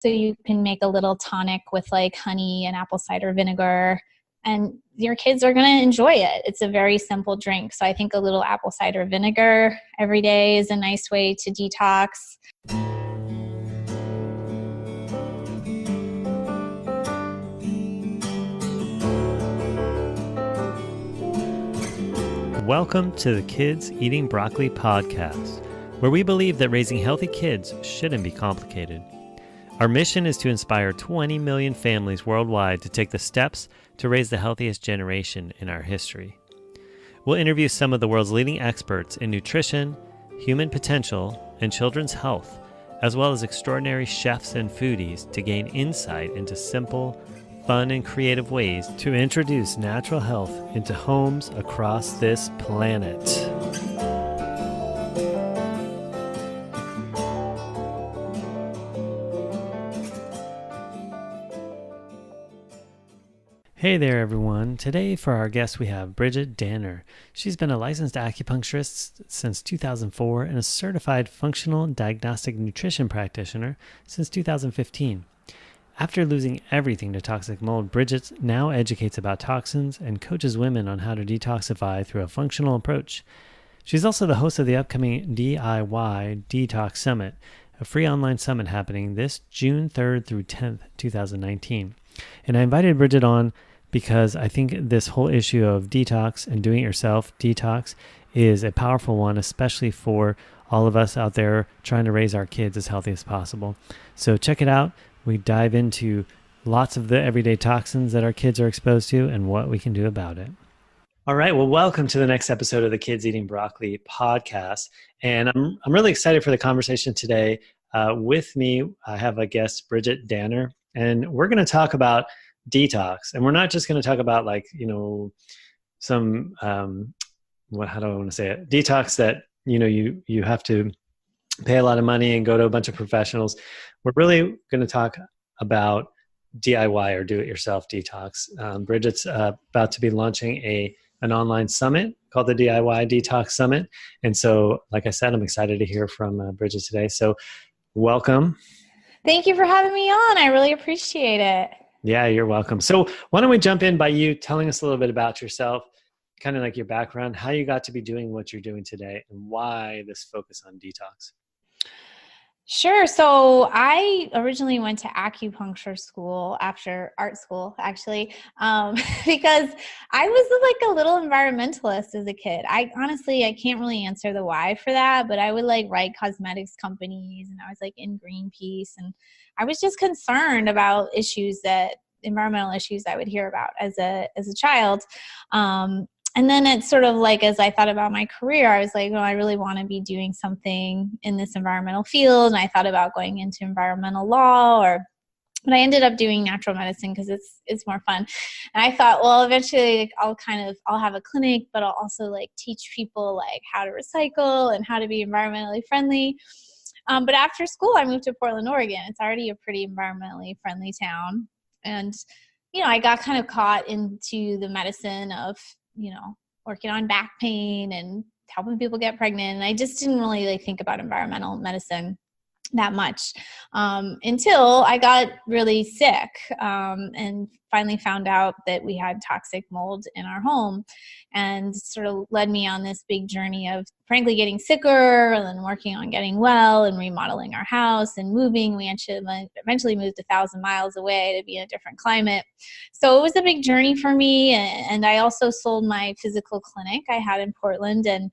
So you can make a little tonic with like honey and apple cider vinegar, and your kids are going to enjoy it. It's a very simple drink. So I think a little apple cider vinegar every day is a nice way to detox. Welcome to the Kids Eating Broccoli podcast, where we believe that raising healthy kids shouldn't be complicated. Our mission is to inspire 20 million families worldwide to take the steps to raise the healthiest generation in our history. We'll interview some of the world's leading experts in nutrition, human potential, and children's health, as well as extraordinary chefs and foodies to gain insight into simple, fun, and creative ways to introduce natural health into homes across this planet. Hey there, everyone. Today for our guest, we have Bridgit Danner. She's been a licensed acupuncturist since 2004 and a certified functional diagnostic nutrition practitioner since 2015. After losing everything to toxic mold, Bridgit now educates about toxins and coaches women on how to detoxify through a functional approach. She's also the host of the upcoming DIY Detox Summit, a free online summit happening this June 3rd through 10th, 2019. And I invited Bridgit on because I think this whole issue of detox and doing it yourself detox is a powerful one, especially for all of us out there trying to raise our kids as healthy as possible. So check it out. We dive into lots of the everyday toxins that our kids are exposed to and what we can do about it. All right. Well, welcome to the next episode of the Kids Eating Broccoli podcast. And I'm really excited for the conversation today. With me, I have a guest, Bridgit Danner, and we're going to talk about detox. And we're not just going to talk about some, how do I want to say it? Detox that, you have to pay a lot of money and go to a bunch of professionals. We're really going to talk about DIY or do-it-yourself detox. Bridgit's about to be launching an online summit called the DIY Detox Summit. And so, like I said, I'm excited to hear from Bridgit today. So welcome. Thank you for having me on. I really appreciate it. Yeah, you're welcome. So why don't we jump in by you telling us a little bit about yourself, kind of like your background, how you got to be doing what you're doing today, and why this focus on detox? Sure. So I originally went to acupuncture school after art school, actually, because I was like a little environmentalist as a kid. I can't really answer the why for that, but I would write cosmetics companies, and I was in Greenpeace, and I was just concerned about environmental issues I would hear about as a child. And then it's sort of as I thought about my career, I was like, I really want to be doing something in this environmental field. And I thought about going into environmental law, but I ended up doing natural medicine because it's more fun. And I thought, well, eventually I'll have a clinic, but I'll also teach people how to recycle and how to be environmentally friendly. But after school, I moved to Portland, Oregon. It's already a pretty environmentally friendly town. And, I got kind of caught into the medicine of, working on back pain and helping people get pregnant. And I just didn't really think about environmental medicine that much until I got really sick and finally found out that we had toxic mold in our home, and sort of led me on this big journey of frankly getting sicker and then working on getting well and remodeling our house and moving. We eventually moved 1,000 miles away to be in a different climate. So it was a big journey for me. And I also sold my physical clinic I had in Portland and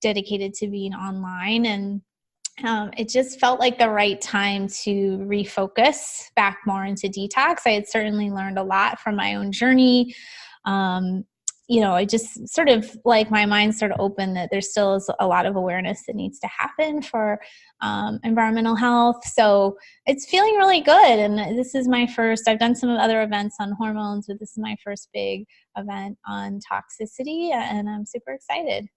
dedicated to being online. And it just felt like the right time to refocus back more into detox. I had certainly learned a lot from my own journey. I just sort of my mind sort of opened that there still is a lot of awareness that needs to happen for environmental health. So it's feeling really good. And this is my first, I've done some other events on hormones, but this is my first big event on toxicity, and I'm super excited.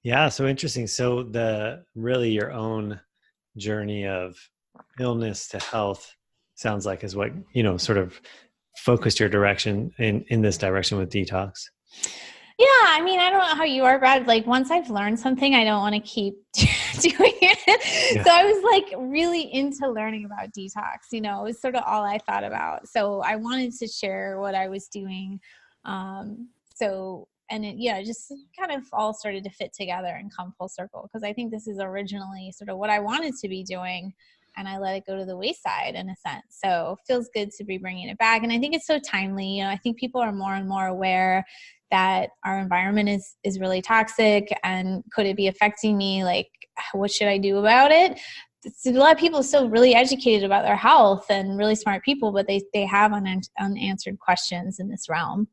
Yeah, so interesting. So your own journey of illness to health sounds like is what, sort of focused your direction in this direction with detox. Yeah, I mean, I don't know how you are, Brad. Like once I've learned something, I don't want to keep doing it. Yeah. So I was like really into learning about detox, it was sort of all I thought about. So I wanted to share what I was doing. And it just kind of all started to fit together and come full circle because I think this is originally sort of what I wanted to be doing. And I let it go to the wayside in a sense. So it feels good to be bringing it back. And I think it's so timely. I think people are more and more aware that our environment is really toxic, and could it be affecting me? Like, what should I do about it? A lot of people are still really educated about their health and really smart people, but they have unanswered questions in this realm.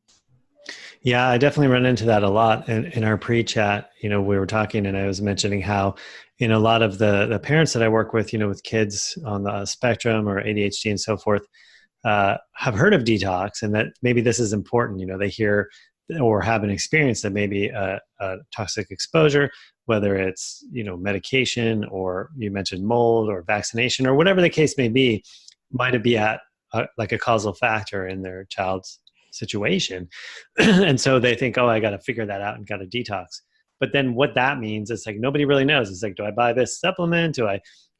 Yeah, I definitely run into that a lot in our pre-chat. We were talking and I was mentioning how, a lot of the parents that I work with, with kids on the spectrum or ADHD and so forth, have heard of detox and that maybe this is important. They hear or have an experience that maybe a toxic exposure, whether it's, medication or you mentioned mold or vaccination or whatever the case may be, might be at like a causal factor in their child's situation. And so they think, oh, I got to figure that out and got to detox. But then what that means, it's like, nobody really knows. It's like, do I buy this supplement?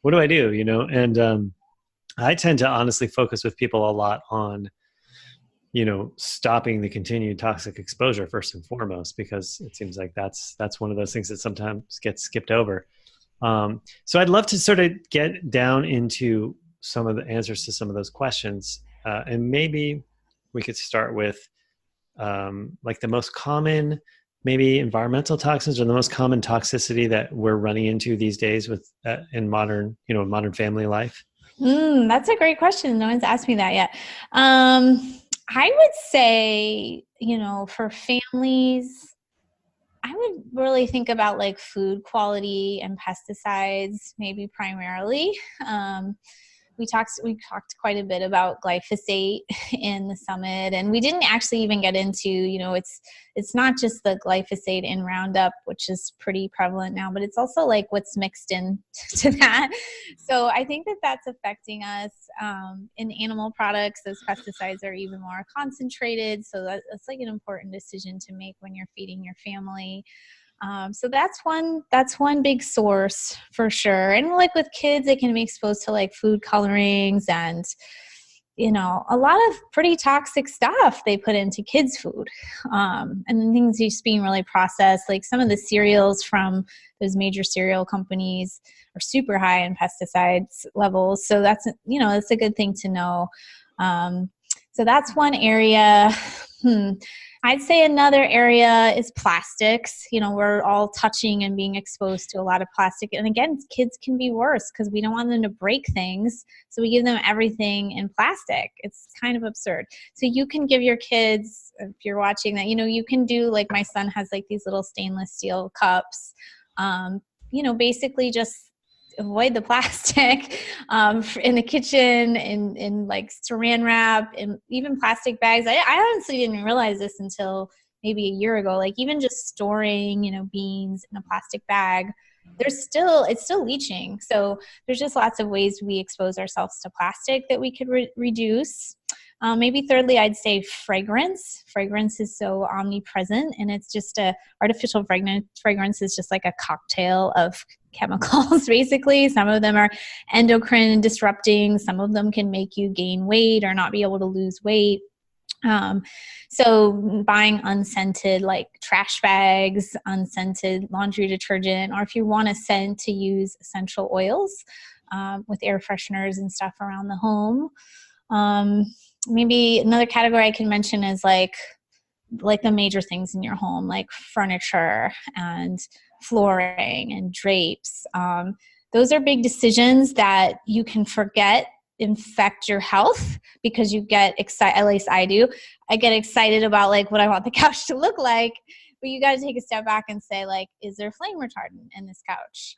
What do I do? And I tend to honestly focus with people a lot on, stopping the continued toxic exposure first and foremost, because it seems like that's one of those things that sometimes gets skipped over. So I'd love to sort of get down into some of the answers to some of those questions. And maybe we could start with like the most common, maybe environmental toxins or the most common toxicity that we're running into these days with in modern family life. That's a great question. No one's asked me that yet. I would say, for families, I would really think about like food quality and pesticides, maybe primarily. We talked quite a bit about glyphosate in the summit, and we didn't actually even get into, it's not just the glyphosate in Roundup, which is pretty prevalent now, but it's also like what's mixed in to that. So I think that that's affecting us. In animal products, those pesticides are even more concentrated. So that's like an important decision to make when you're feeding your family. So that's one big source for sure. And like with kids, they can be exposed to like food colorings and, a lot of pretty toxic stuff they put into kids' food. And things just being really processed, like some of the cereals from those major cereal companies are super high in pesticides levels. So that's a good thing to know. So that's one area. I'd say another area is plastics. We're all touching and being exposed to a lot of plastic. And again, kids can be worse because we don't want them to break things. So we give them everything in plastic. It's kind of absurd. So you can give your kids, if you're watching that, you can do like my son has like these little stainless steel cups. Basically just avoid the plastic in the kitchen, in like saran wrap, and even plastic bags. I honestly didn't realize this until maybe a year ago. Like even just storing, beans in a plastic bag, it's still leaching. So there's just lots of ways we expose ourselves to plastic that we could reduce. Maybe thirdly, I'd say fragrance. Fragrance is so omnipresent, and it's just artificial fragrance is just like a cocktail of chemicals, basically. Some of them are endocrine disrupting. Some of them can make you gain weight or not be able to lose weight. So buying unscented like trash bags, unscented laundry detergent, or if you want a scent, to use essential oils with air fresheners and stuff around the home. Maybe another category I can mention is like the major things in your home, like furniture and flooring and drapes. Those are big decisions that you can forget infect your health because you get excited. At least I do. I get excited about like what I want the couch to look like, but you got to take a step back and say like, is there flame retardant in this couch?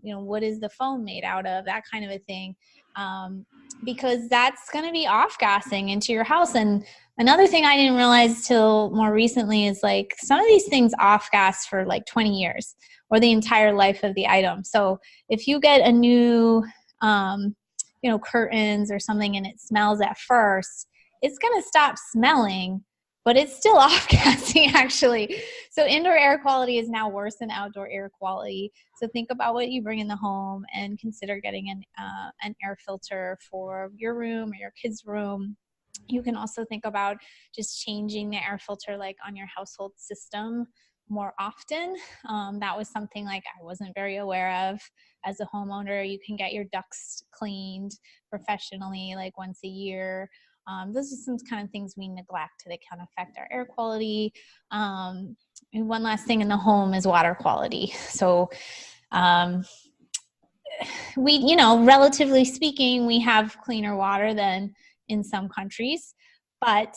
What is the foam made out of? That kind of a thing. Because that's going to be off-gassing into your house. And another thing I didn't realize till more recently is like some of these things off-gas for like 20 years or the entire life of the item. So if you get a new, curtains or something and it smells at first, it's going to stop smelling but it's still off-gassing actually. So indoor air quality is now worse than outdoor air quality. So think about what you bring in the home and consider getting an air filter for your room or your kids' room. You can also think about just changing the air filter like on your household system more often. That was something like I wasn't very aware of as a homeowner. You can get your ducts cleaned professionally like once a year. Those are some kind of things we neglect that can affect our air quality. And one last thing in the home is water quality. So we, relatively speaking, we have cleaner water than in some countries, but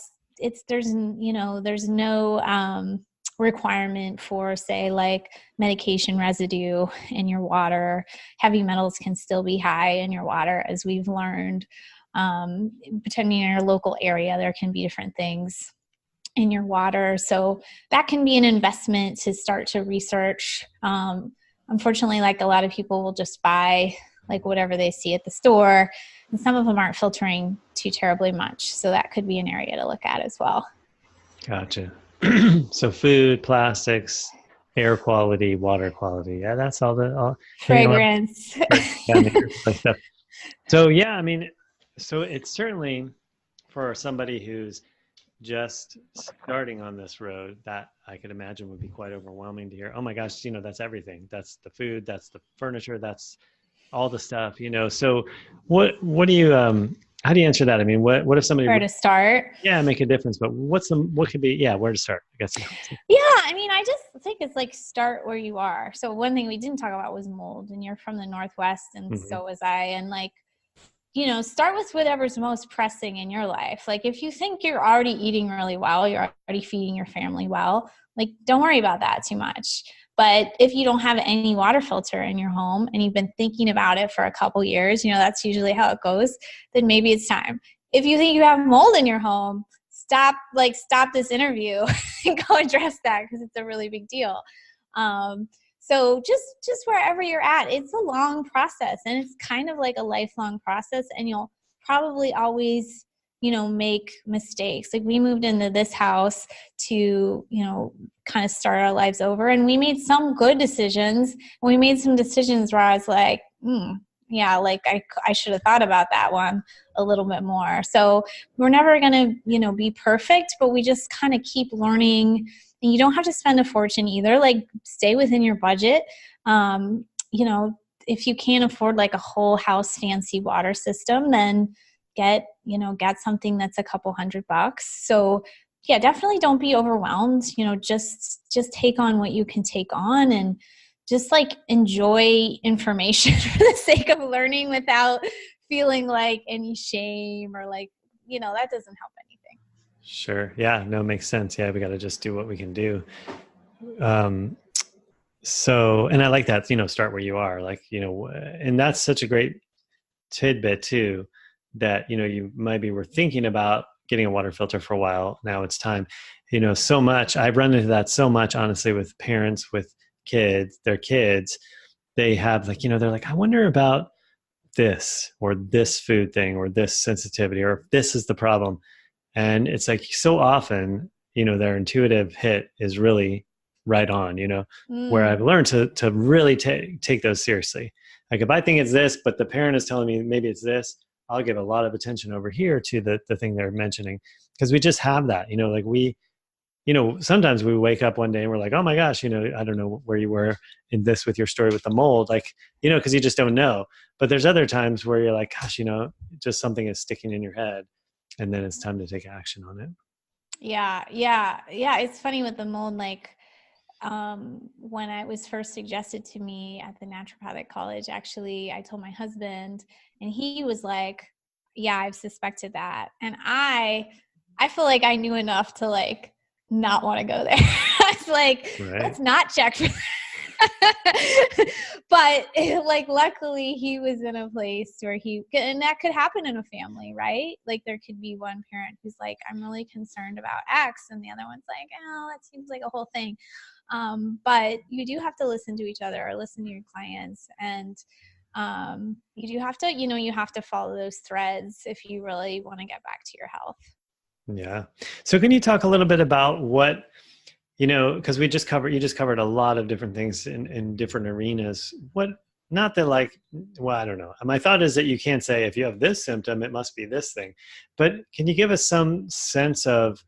there's no requirement for, say, like medication residue in your water. Heavy metals can still be high in your water, as we've learned. Depending on your local area, there can be different things in your water. So that can be an investment to start to research. Unfortunately, like a lot of people will just buy like whatever they see at the store, and some of them aren't filtering too terribly much. So that could be an area to look at as well. Gotcha. So food, plastics, air quality, water quality. Yeah, that's all Fragrance. Stuff. So yeah, I mean, so it's certainly for somebody who's just starting on this road, that I could imagine would be quite overwhelming to hear, oh my gosh, that's everything. That's the food, that's the furniture, that's all the stuff, So what do you, how do you answer that? I mean, what if somebody where to start? Yeah, make a difference, but what could be, where to start? I guess. Yeah, I mean, I just think it's like start where you are. So one thing we didn't talk about was mold, and you're from the Northwest, and so was I. And like, start with whatever's most pressing in your life. Like if you think you're already eating really well, you're already feeding your family well, like don't worry about that too much. But if you don't have any water filter in your home and you've been thinking about it for a couple years, that's usually how it goes, then maybe it's time. If you think you have mold in your home, stop this interview and go address that, because it's a really big deal. So just wherever you're at, it's a long process, and it's kind of like a lifelong process, and you'll probably always, make mistakes. Like we moved into this house to, kind of start our lives over, and we made some good decisions. And we made some decisions where I was like, yeah, like I should have thought about that one a little bit more. So we're never going to, be perfect, but we just kind of keep learning. And you don't have to spend a fortune either. Like stay within your budget. If you can't afford like a whole house fancy water system, then get something that's a couple $100. So yeah, definitely don't be overwhelmed. Just take on what you can take on, and just like enjoy information for the sake of learning without feeling like any shame or like, that doesn't help anything. Sure. Yeah, no, makes sense. Yeah, we got to just do what we can do. So, and I like that, start where you are, like, and that's such a great tidbit too, that, you maybe were thinking about getting a water filter for a while. Now it's time, so much. I've run into that so much, honestly, with parents, with their kids, they have like, they're like, I wonder about this or this food thing or this sensitivity, or if this is the problem. And it's like so often, their intuitive hit is really right on, where I've learned to really take those seriously. Like if I think it's this, but the parent is telling me maybe it's this, I'll give a lot of attention over here to the thing they're mentioning. Because we just have that, like we, sometimes we wake up one day and we're like, oh my gosh, I don't know where you were in this with your story with the mold, like, because you just don't know. But there's other times where you're like, gosh, just something is sticking in your head, and then it's time to take action on it. Yeah. It's funny with the mold, like, when it was first suggested to me at the naturopathic college, actually, I told my husband, and he was like, yeah, I've suspected that. And I feel like I knew enough to like not want to go there. I was like, right, let's not check for but like, luckily he was in a place where and that could happen in a family, right? Like there could be one parent who's like, I'm really concerned about X, and the other one's like, oh, that seems like a whole thing. But you do have to listen to each other, or listen to your clients, and you do have to, you have to follow those threads if you really want to get back to your health. Yeah. So can you talk a little bit about what, because you just covered a lot of different things in different arenas. Not that like, well, I don't know. My thought is that you can't say if you have this symptom, it must be this thing. But can you give us some sense of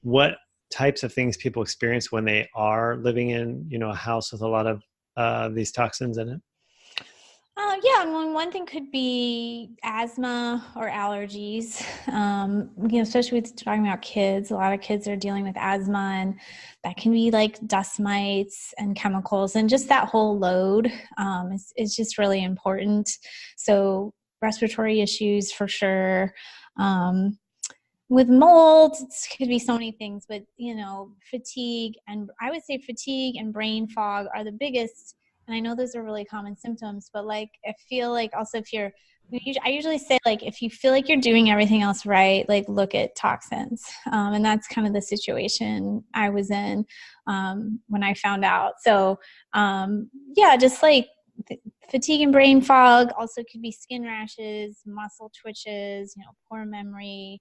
what types of things people experience when they are living in, a house with a lot of these toxins in it? Yeah, one thing could be asthma or allergies. Especially with talking about kids, a lot of kids are dealing with asthma, and that can be like dust mites and chemicals, and just that whole load is just really important. So respiratory issues for sure. With mold, it could be so many things, but fatigue, and I would say fatigue and brain fog are the biggest. And I know those are really common symptoms, but like, I feel like also I usually say like, if you feel like you're doing everything else right, like look at toxins. And that's kind of the situation I was in when I found out. So yeah, just like fatigue and brain fog, also could be skin rashes, muscle twitches, poor memory,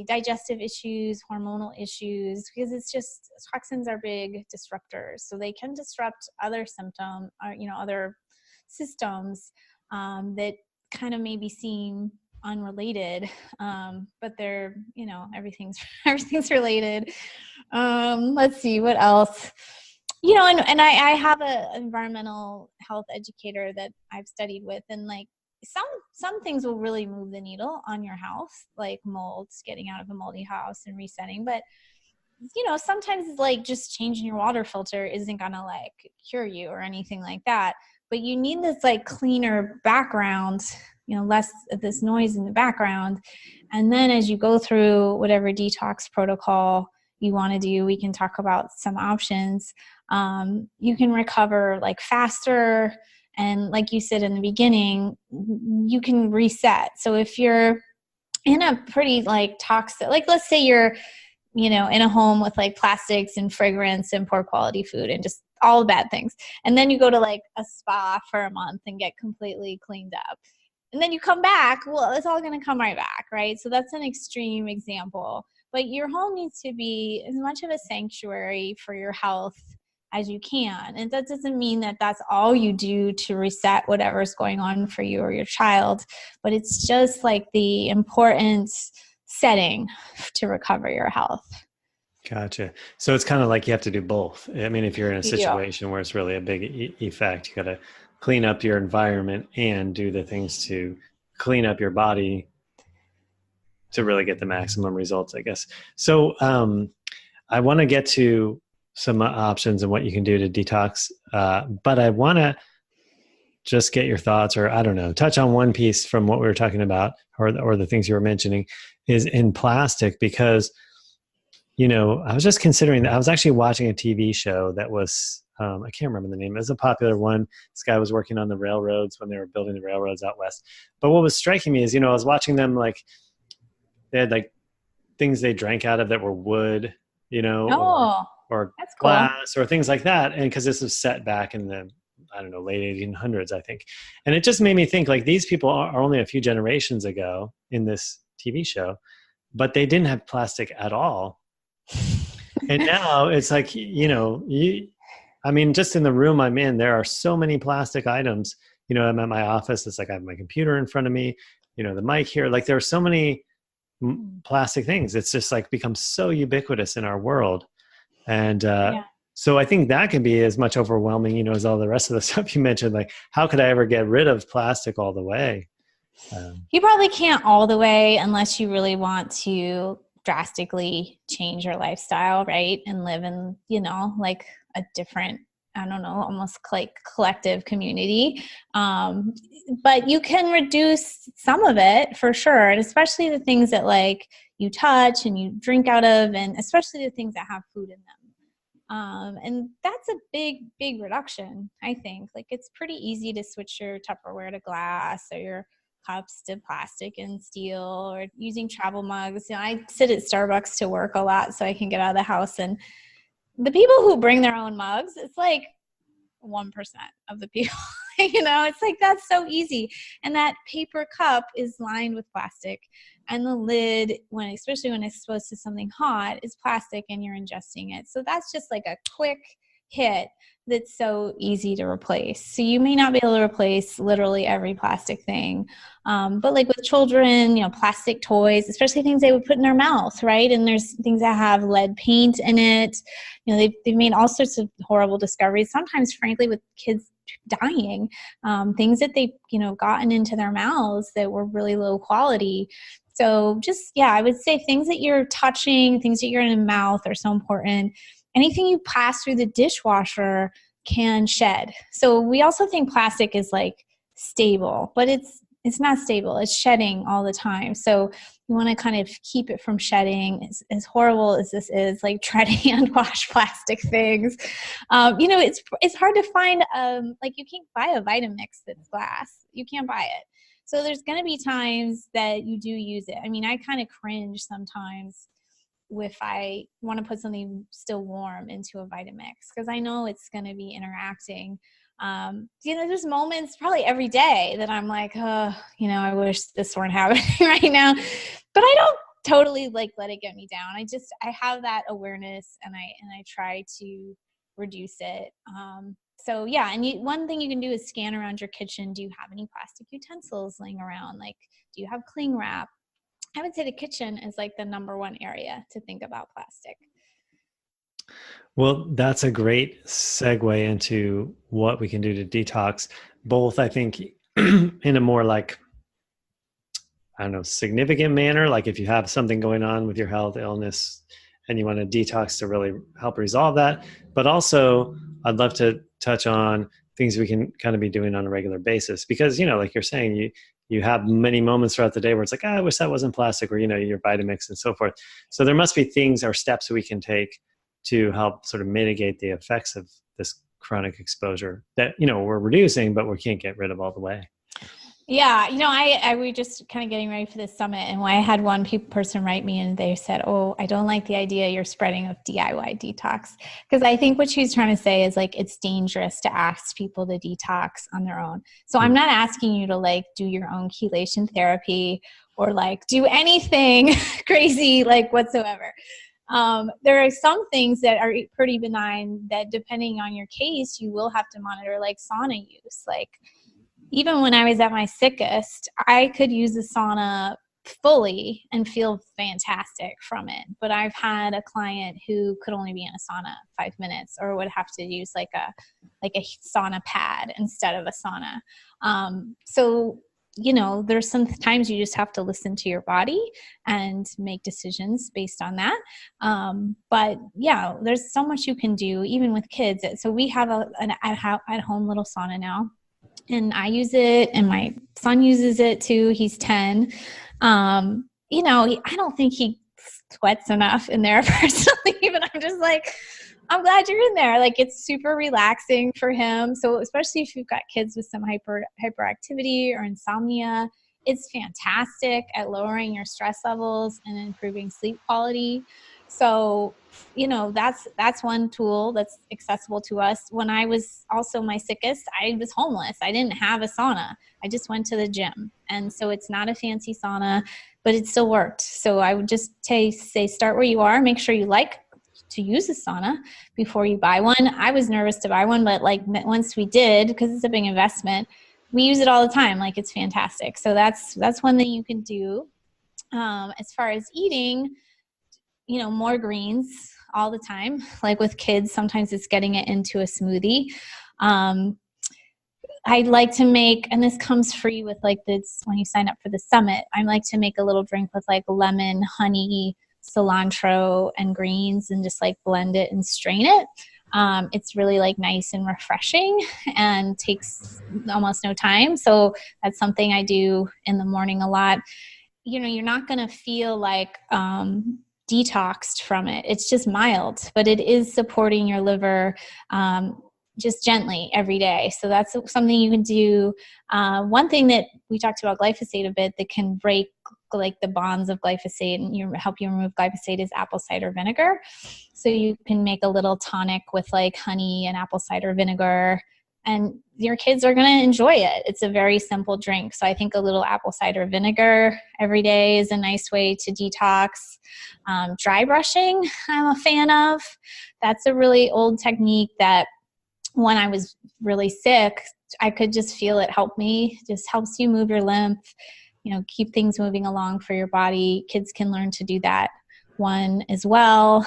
digestive issues, hormonal issues, because it's just toxins are big disruptors. So they can disrupt other symptoms or, other systems that kind of maybe seem unrelated, but they're, everything's related. Let's see what else. I have a environmental health educator that I've studied with, and like some things will really move the needle on your health, like molds, getting out of a moldy house and resetting. But sometimes like just changing your water filter isn't gonna like cure you or anything like that. But you need this like cleaner background, less of this noise in the background. And then as you go through whatever detox protocol you want to do, we can talk about some options. You can recover like faster. And like you said in the beginning, you can reset. So if you're in a pretty like toxic, like let's say you're, in a home with like plastics and fragrance and poor quality food and just all the bad things. And then you go to like a spa for a month and get completely cleaned up. And then you come back, well, it's all going to come right back, right? So that's an extreme example. But your home needs to be as much of a sanctuary for your health as you can. And that doesn't mean that that's all you do to reset whatever's going on for you or your child, but it's just like the important setting to recover your health. Gotcha. So it's kind of like you have to do both. I mean, if you're in a You do. situation where it's really a big effect, you got to clean up your environment and do the things to clean up your body to really get the maximum results, I guess. So I want to get to some options and what you can do to detox, but I want to just get your thoughts, or I don't know, touch on one piece from what we were talking about, or the things you were mentioning, is in plastic, because I was just considering that. I was actually watching a TV show that was, I can't remember the name. It was a popular one. This guy was working on the railroads when they were building the railroads out west. But what was striking me is, I was watching them, like they had like things they drank out of that were wood, or That's glass, or things like that. And because this was set back in the, I don't know, late 1800s, I think. And it just made me think, like, these people are only a few generations ago in this TV show, but they didn't have plastic at all. And now it's like, I mean, just in the room I'm in, there are so many plastic items. I'm at my office. It's like I have my computer in front of me, the mic here. Like there are so many plastic things. It's just like become so ubiquitous in our world. And so I think that can be as much overwhelming, as all the rest of the stuff you mentioned. Like, how could I ever get rid of plastic all the way? You probably can't all the way unless you really want to drastically change your lifestyle, right? And live in, like a different, I don't know, almost like collective community. But you can reduce some of it for sure. And especially the things that like you touch and you drink out of, and especially the things that have food in them. And that's a big, big reduction, I think. Like it's pretty easy to switch your Tupperware to glass, or your cups to plastic and steel, or using travel mugs. I sit at Starbucks to work a lot so I can get out of the house. And the people who bring their own mugs, it's like 1% of the people. It's like, that's so easy. And that paper cup is lined with plastic, and the lid, especially when it's exposed to something hot, is plastic, and you're ingesting it. So that's just like a quick hit that's so easy to replace. So you may not be able to replace literally every plastic thing. But like with children, plastic toys, especially things they would put in their mouth, right? And there's things that have lead paint in it. They've made all sorts of horrible discoveries, sometimes frankly with kids dying, things that they, gotten into their mouths that were really low quality. So I would say things that you're touching, things that you're in your mouth are so important. Anything you pass through the dishwasher can shed. So we also think plastic is like stable, but it's not stable. It's shedding all the time. So you want to kind of keep it from shedding. As horrible as this is, like treading unwashed plastic things, it's hard to find. Like you can't buy a Vitamix that's glass. You can't buy it. So there's going to be times that you do use it. I mean, I kind of cringe sometimes if I want to put something still warm into a Vitamix, because I know it's going to be interacting. There's moments probably every day that I'm like, oh, I wish this weren't happening right now, but I don't totally let it get me down. I have that awareness, and I try to reduce it. And one thing you can do is scan around your kitchen. Do you have any plastic utensils laying around? Like, do you have cling wrap? I would say the kitchen is like the number one area to think about plastic. Well, that's a great segue into what we can do to detox, both, I think, in a more like, I don't know, significant manner. Like if you have something going on with your health, illness, and you want to detox to really help resolve that. But also, I'd love to touch on things we can kind of be doing on a regular basis, because, like you're saying, you have many moments throughout the day where it's like, I wish that wasn't plastic, or, your Vitamix and so forth. So there must be things or steps that we can take to help sort of mitigate the effects of this chronic exposure that, we're reducing, but we can't get rid of all the way. Yeah. We just kind of getting ready for this summit, and I had one person write me and they said, oh, I don't like the idea you're spreading of DIY detox. Because I think what she's trying to say is like, it's dangerous to ask people to detox on their own. So I'm not asking you to like do your own chelation therapy or like do anything crazy, like whatsoever. There are some things that are pretty benign that depending on your case, you will have to monitor, like sauna use. Like, even when I was at my sickest, I could use the sauna fully and feel fantastic from it. But I've had a client who could only be in a sauna 5 minutes, or would have to use like a sauna pad instead of a sauna. There's sometimes you just have to listen to your body and make decisions based on that. But yeah, there's so much you can do even with kids. So we have an at-home little sauna now. And I use it, and my son uses it too. He's 10. I don't think he sweats enough in there personally, but I'm just like, I'm glad you're in there. Like, it's super relaxing for him. So especially if you've got kids with some hyperactivity or insomnia, it's fantastic at lowering your stress levels and improving sleep quality. So, that's one tool that's accessible to us. When I was also my sickest, I was homeless. I didn't have a sauna. I just went to the gym. And so it's not a fancy sauna, but it still worked. So I would just say start where you are. Make sure you like to use a sauna before you buy one. I was nervous to buy one, but like once we did, because it's a big investment, we use it all the time. Like, it's fantastic. So that's one thing you can do. As far as eating, more greens all the time. Like with kids, sometimes it's getting it into a smoothie. I'd like to make, and this comes free with like this when you sign up for the summit, I like to make a little drink with like lemon, honey, cilantro, and greens, and just like blend it and strain it. It's really like nice and refreshing and takes almost no time. So that's something I do in the morning a lot. You're not going to feel like detoxed from it. It's just mild, but it is supporting your liver just gently every day. So that's something you can do. One thing that we talked about glyphosate a bit that can break like the bonds of glyphosate and help you remove glyphosate is apple cider vinegar. So you can make a little tonic with like honey and apple cider vinegar and your kids are going to enjoy it. It's a very simple drink. So I think a little apple cider vinegar every day is a nice way to detox. Dry brushing, I'm a fan of. That's a really old technique that when I was really sick, I could just feel it help me. It just helps you move your lymph, keep things moving along for your body. Kids can learn to do that one as well.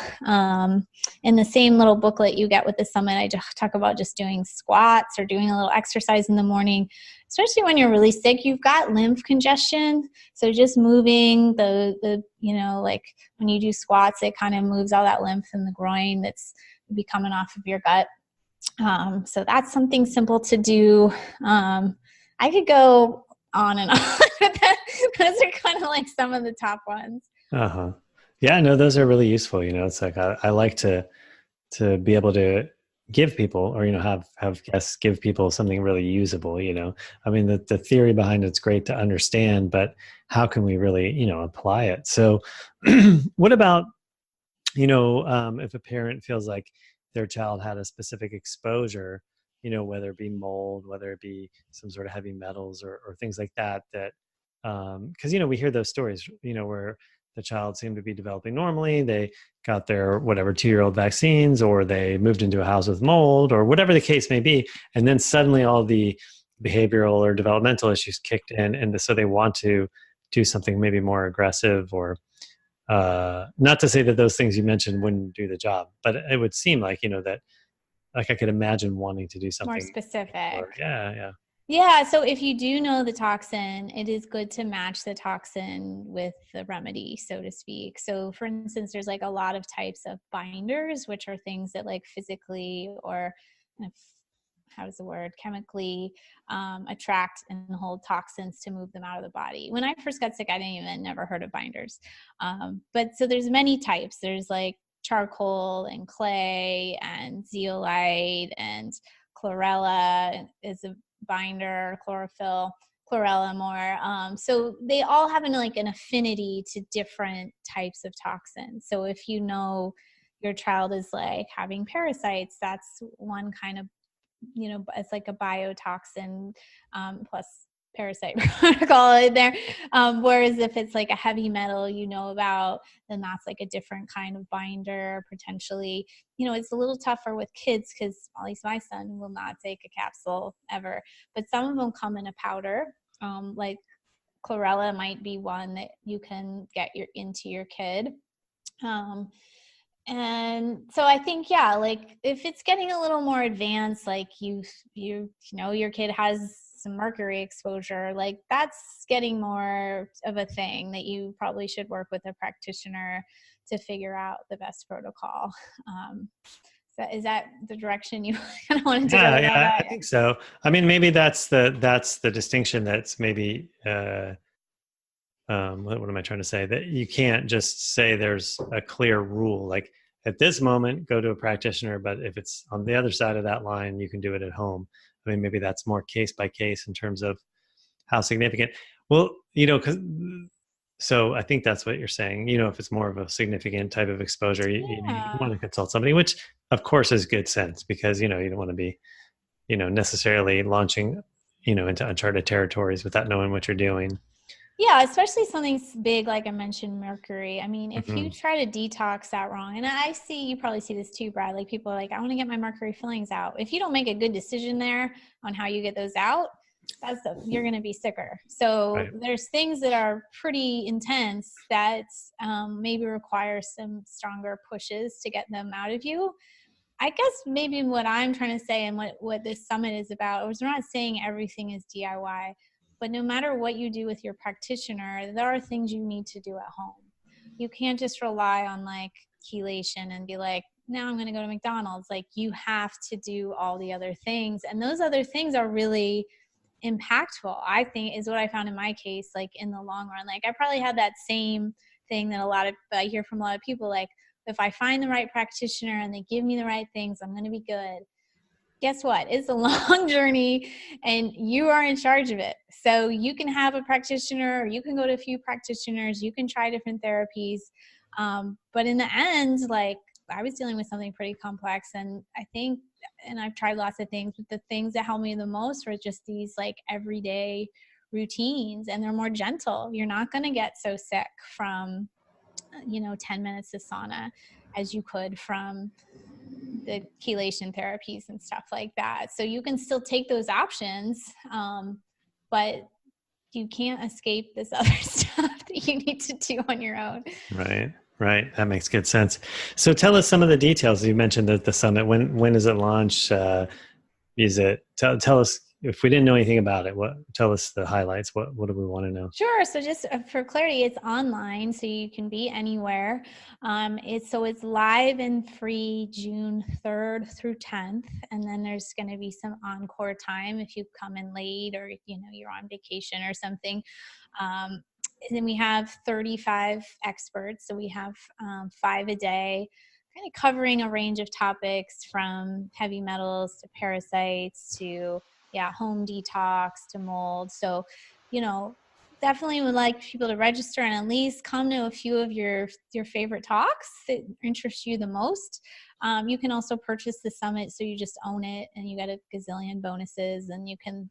In the same little booklet you get with the summit, I just talk about just doing squats or doing a little exercise in the morning, especially when you're really sick. You've got lymph congestion. So just moving like when you do squats, it kind of moves all that lymph in the groin that's be coming off of your gut. So that's something simple to do. I could go on and on. Those are kind of like some of the top ones. Uh-huh. Yeah, no, those are really useful. It's like, I like to be able to give people, or, have guests give people something really usable, I mean, the theory behind it's great to understand, but how can we really, apply it? So what about, if a parent feels like their child had a specific exposure, whether it be mold, whether it be some sort of heavy metals or things like that, because, we hear those stories, where the child seemed to be developing normally. They got their 2-year-old vaccines, or they moved into a house with mold, or whatever the case may be. And then suddenly all the behavioral or developmental issues kicked in. And so they want to do something maybe more aggressive, or not to say that those things you mentioned wouldn't do the job, but it would seem like, that like I could imagine wanting to do something more specific. Yeah. So if you do know the toxin, it is good to match the toxin with the remedy, so to speak. So for instance, there's like a lot of types of binders, which are things that like physically or chemically attract and hold toxins to move them out of the body. When I first got sick, I didn't even never heard of binders. But so there's many types. There's like charcoal and clay and zeolite and chlorella is a binder, chlorophyll, chlorella more. So they all have an affinity to different types of toxins. So if your child is like having parasites, that's one kind of, it's like a biotoxin plus parasite protocol in there. Whereas if it's like a heavy metal about, then that's like a different kind of binder potentially. It's a little tougher with kids because at least my son will not take a capsule ever. But some of them come in a powder. Like chlorella might be one that you can get into your kid. And so I think, like if it's getting a little more advanced, like your kid has some mercury exposure, like that's getting more of a thing that you probably should work with a practitioner to figure out the best protocol. Is that the direction you kind of wanted to go? Yeah, I think so. I mean, maybe that's the distinction that's maybe, what am I trying to say? That you can't just say there's a clear rule, like at this moment, go to a practitioner, but if it's on the other side of that line, you can do it at home. I mean, maybe that's more case by case in terms of how significant. Well, so I think that's what you're saying. If it's more of a significant type of exposure, you want to consult somebody, which of course is good sense, because, you don't want to be, necessarily launching, into uncharted territories without knowing what you're doing. Yeah, especially something big like I mentioned, mercury. I mean, if you try to detox that wrong, and you probably see this too, Brad, like people are like, I want to get my mercury fillings out. If you don't make a good decision there on how you get those out, you're going to be sicker. So There's things that are pretty intense that maybe require some stronger pushes to get them out of you. I guess maybe what I'm trying to say and what this summit is about is we're not saying everything is DIY. But no matter what you do with your practitioner, there are things you need to do at home. You can't just rely on like chelation and be like, now I'm going to go to McDonald's. Like you have to do all the other things. And those other things are really impactful, I think, is what I found in my case, like in the long run. Like I probably had that same thing that I hear from a lot of people, like if I find the right practitioner and they give me the right things, I'm going to be good. Guess what? It's a long journey and you are in charge of it. So you can have a practitioner or you can go to a few practitioners. You can try different therapies. But in the end, like I was dealing with something pretty complex. And I think and I've tried lots of things, but the things that help me the most were just these like everyday routines, and they're more gentle. You're not going to get so sick from, 10 minutes of sauna as you could from the chelation therapies and stuff like that. So you can still take those options, but you can't escape this other stuff that you need to do on your own. Right. Right. That makes good sense. So tell us some of the details. You mentioned that the summit, when does it launch? Tell us, if we didn't know anything about it, tell us the highlights. What do we want to know? Sure. So just for clarity, it's online, so you can be anywhere. It's live and free June 3rd through 10th. And then there's going to be some encore time if you come in late, or, you're on vacation or something. And then we have 35 experts. So we have 5 a day, kind of covering a range of topics from heavy metals to parasites to home detox to mold. So, definitely would like people to register and at least come to a few of your favorite talks that interest you the most. You can also purchase the summit, so you just own it and you get a gazillion bonuses, and you can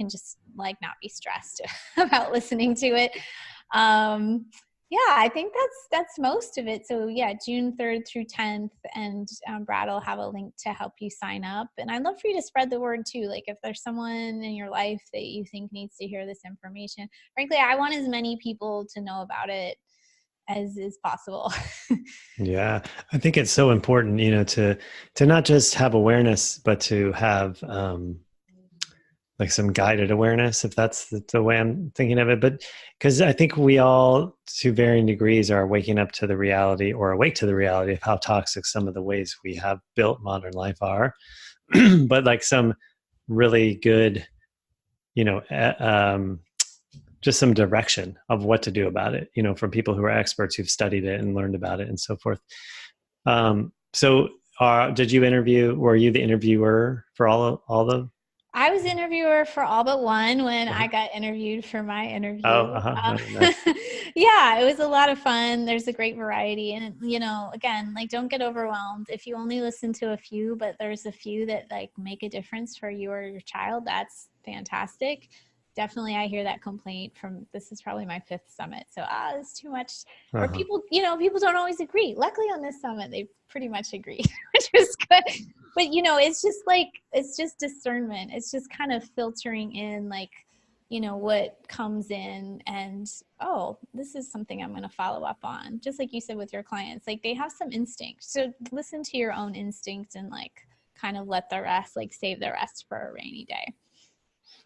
just like not be stressed about listening to it. I think that's most of it. So June 3rd through 10th, and Brad will have a link to help you sign up. And I'd love for you to spread the word too. Like if there's someone in your life that you think needs to hear this information, frankly, I want as many people to know about it as is possible. Yeah, I think it's so important, to not just have awareness, but to have like some guided awareness, if that's the way I'm thinking of it. But because I think we all, to varying degrees, are waking up to the reality, or awake to the reality, of how toxic some of the ways we have built modern life are. But like some really good, just some direction of what to do about it, from people who are experts, who've studied it and learned about it and so forth. Did you interview, were you the interviewer for all the? I was interviewer for all but one when I got interviewed for my interview. Nice. Yeah, it was a lot of fun. There's a great variety. And, again, like don't get overwhelmed. If you only listen to a few, but there's a few that like make a difference for you or your child, that's fantastic. Definitely, I hear that complaint this is probably my 5th summit. So, it's too much. Or people, people don't always agree. Luckily on this summit, they pretty much agree, which was good. But, it's just discernment. It's just kind of filtering in what comes in and, this is something I'm going to follow up on. Just like you said with your clients, like they have some instinct. So listen to your own instinct and kind of let the rest, save the rest for a rainy day.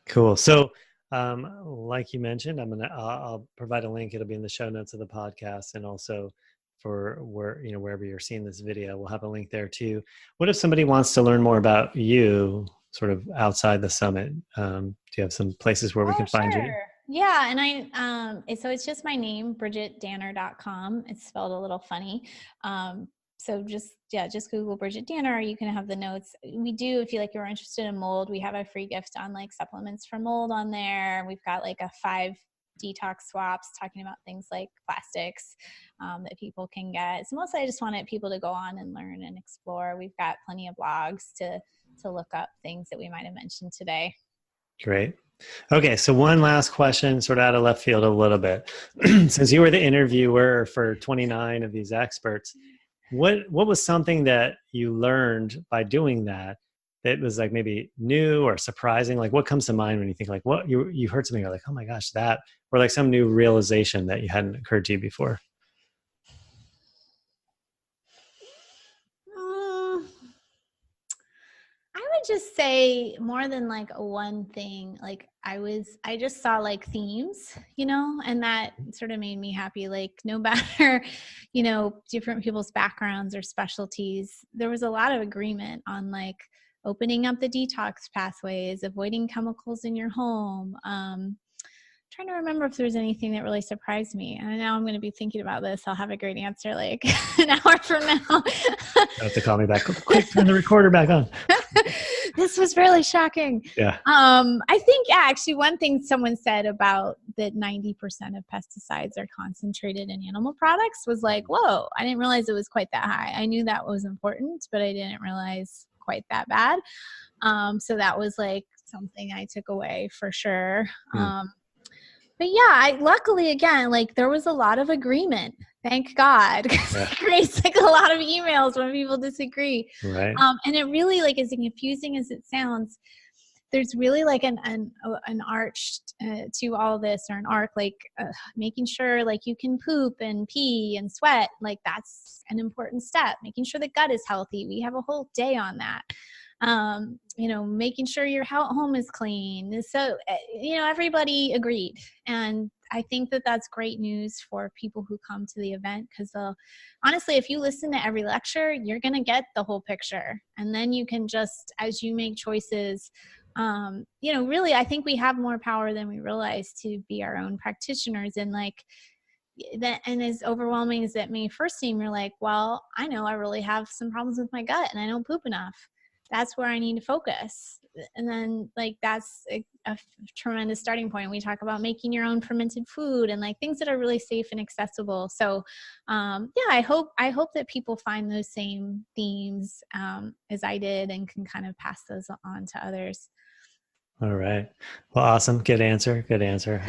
Cool. So, like you mentioned, I'll provide a link. It'll be in the show notes of the podcast, and also for wherever you're seeing this video, we'll have a link there too. What if somebody wants to learn more about you, sort of outside the summit? Do you have some places where we can find you? Yeah. And so it's just my name, BridgitDanner.com. It's spelled a little funny. So just Google Bridgit Danner. You can have the notes. We do, if you're interested in mold, we have a free gift on supplements for mold on there. We've got a 5 detox swaps talking about things like plastics that people can get. So mostly I just wanted people to go on and learn and explore. We've got plenty of blogs to look up things that we might have mentioned today. Great. Okay, so one last question, sort of out of left field a little bit. Since you were the interviewer for 29 of these experts, what was something that you learned by doing that was maybe new or surprising? What comes to mind when you think what you heard something, you're oh my gosh, that, or some new realization that you hadn't occurred to you before? I would just say more than one thing, I just saw themes, and that sort of made me happy. No matter, different people's backgrounds or specialties, there was a lot of agreement on opening up the detox pathways, avoiding chemicals in your home. Trying to remember if there was anything that really surprised me. And now I'm going to be thinking about this. I'll have a great answer an hour from now. You have to call me back. Quick, turn the recorder back on. This was really shocking. Yeah. I think, actually one thing someone said about that 90% of pesticides are concentrated in animal products was whoa, I didn't realize it was quite that high. I knew that was important, but I didn't realize quite that bad. So that was like something I took away for sure. But yeah, luckily again, like there was a lot of agreement. Thank God. It creates like a lot of emails when people disagree. Right. And it really, like, as confusing as it sounds, there's really like an arch to all this, or an arc, like making sure like you can poop and pee and sweat. Like that's an important step. Making sure the gut is healthy. We have a whole day on that. Making sure your home is clean. So, everybody agreed. And I think that that's great news for people who come to the event, because honestly, if you listen to every lecture, you're going to get the whole picture. And then you can just, as you make choices, really, I think we have more power than we realize to be our own practitioners. And like that, and as overwhelming as that may first seem, you're like, well, I know I really have some problems with my gut and I don't poop enough. That's where I need to focus. And then like, that's a tremendous starting point. We talk about making your own fermented food and like things that are really safe and accessible. So I hope that people find those same themes as I did, and can kind of pass those on to others. All right. Well, awesome. Good answer. I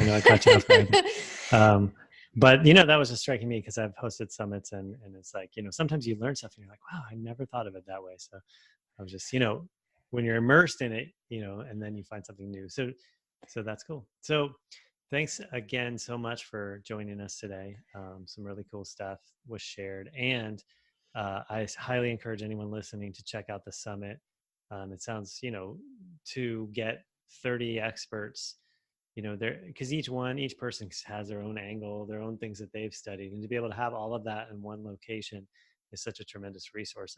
know I caught you off guard. But, that was just striking me because I've hosted summits and it's like, sometimes you learn stuff and you're like, wow, I never thought of it that way. So I was just, when you're immersed in it, and then you find something new. So that's cool. So thanks again so much for joining us today. Some really cool stuff was shared. And I highly encourage anyone listening to check out the summit. It sounds, to get 30 experts, because each person has their own angle, their own things that they've studied, and to be able to have all of that in one location is such a tremendous resource.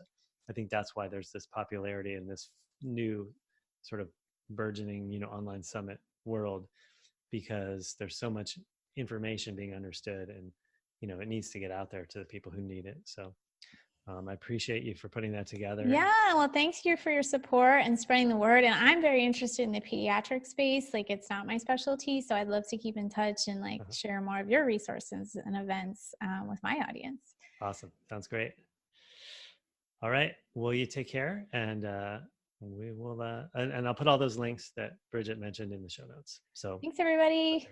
I think that's why there's this popularity in this new sort of burgeoning, online summit world, because there's so much information being understood, and, it needs to get out there to the people who need it. So I appreciate you for putting that together. Yeah, well, thanks you for your support and spreading the word. And I'm very interested in the pediatric space. Like, it's not my specialty, so I'd love to keep in touch and like share more of your resources and events with my audience. Awesome. Sounds great. All right. Well, you take care, and we will, and I'll put all those links that Bridgit mentioned in the show notes. So thanks, everybody.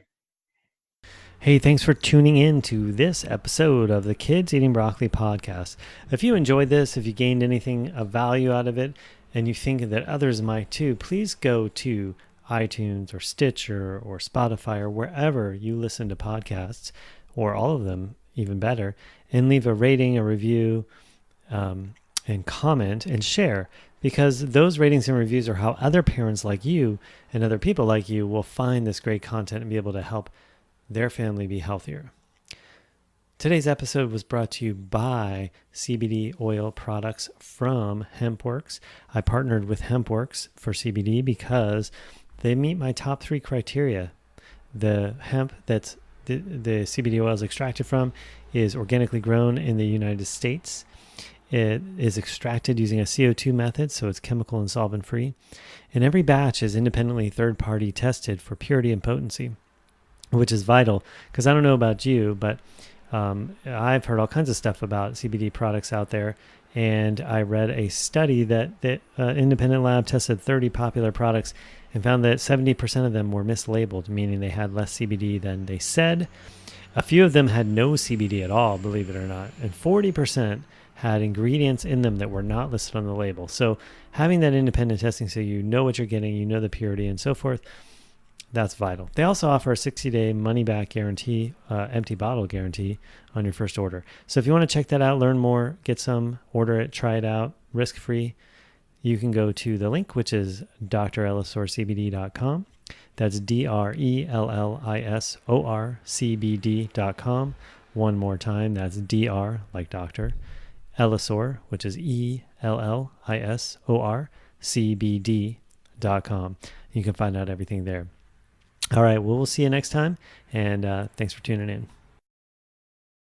Hey, thanks for tuning in to this episode of the Kids Eating Broccoli podcast. If you enjoyed this, if you gained anything of value out of it, and you think that others might too, please go to iTunes or Stitcher or Spotify or wherever you listen to podcasts, or all of them, even better, and leave a rating, a review, and comment and share, because those ratings and reviews are how other parents like you and other people like you will find this great content and be able to help their family be healthier. Today's episode was brought to you by CBD oil products from HempWorks. I partnered with HempWorks for CBD because they meet my top 3 criteria. The hemp that's the CBD oil is extracted from is organically grown in the United States. It is extracted using a CO2 method, so it's chemical and solvent free. And every batch is independently third-party tested for purity and potency, which is vital, because I don't know about you, but I've heard all kinds of stuff about CBD products out there. And I read a study that independent lab tested 30 popular products and found that 70% of them were mislabeled, meaning they had less CBD than they said. A few of them had no CBD at all, believe it or not. And 40% had ingredients in them that were not listed on the label. So having that independent testing, so you know what you're getting, you know the purity and so forth, that's vital. They also offer a 60-day money-back guarantee, empty bottle guarantee on your first order. So if you want to check that out, learn more, get some, order it, try it out, risk-free, you can go to the link, which is drellisorcbd.com. That's drellisorcbd.com. One more time, that's dr, like doctor, Ellisor, which is ellisorcbd.com. You can find out everything there. All right, well, we'll see you next time, and thanks for tuning in.